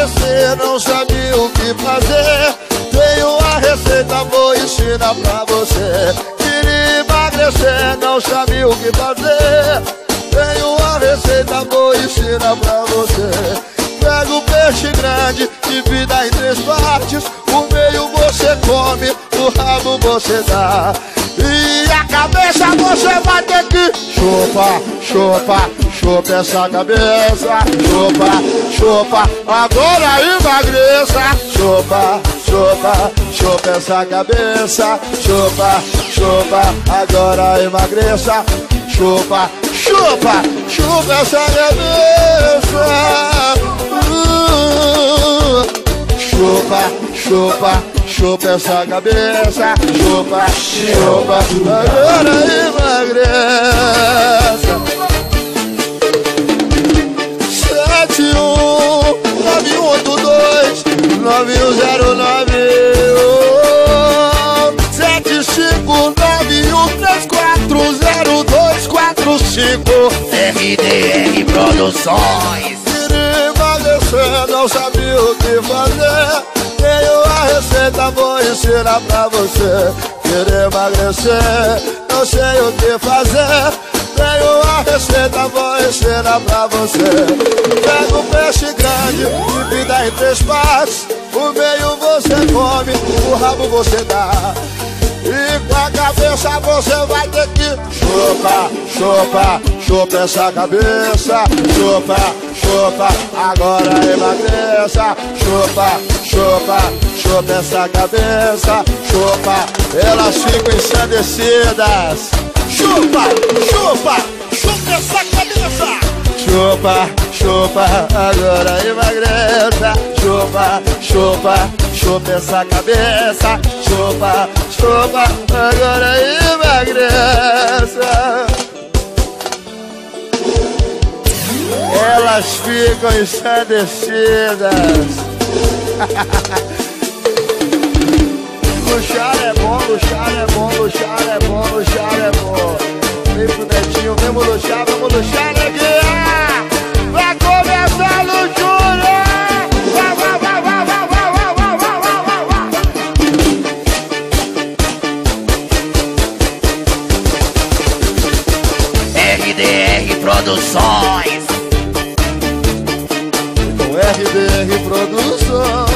emagrecer, não sabia o que fazer. Tenho a receita, vou ensinar pra você. Queria emagrecer, não sabia o que fazer. Tenho a receita, vou ensinar pra você. Pega o peixe grande, divida em 3 partes. O meio você come, o rabo você dá. E a cabeça você vai ter que chupa, chupa, chupa essa cabeça. Chupa, chupa, agora emagreça. Chupa, chupa, chupa essa cabeça. Chupa, chupa, agora emagreça. Chupa, chupa, chupa essa cabeça. Chupa, chupa, chupa essa cabeça. Chupa, chupa, agora emagreça. 71912191740245 RDR Produções. Queria emagrecer, não sabia o que fazer. Tenho a receita, vou ensinar pra você. Queria emagrecer, não sei o que fazer. Tenho a receita, vou ensinar pra você. Pega um peixe grande, divida em 3 partes. O meio você come, o rabo você dá. E com a cabeça você vai ter que chupa, chupa, chupa essa cabeça. Chupa, chupa, agora emagreça. Chupa, chupa, chupa essa cabeça. Chupa, elas ficam ensandecidas. Chupa, chupa, chupa essa cabeça. Chupa, chupa, agora emagreça. Chupa, chupa, chupa essa cabeça. Chupa, chupa, agora emagreça. Elas ficam ensandecidas. Luxar é bom, luxar é bom, luxar é bom, luxar é bom. Vem pro Netinho, vamos luxar, neguinha. Vai começar a luxúria. Vai, vai, vai, vai, vai, vai, vai, vai, vai, vai, vai. RDR Produções. Com RDR Produções.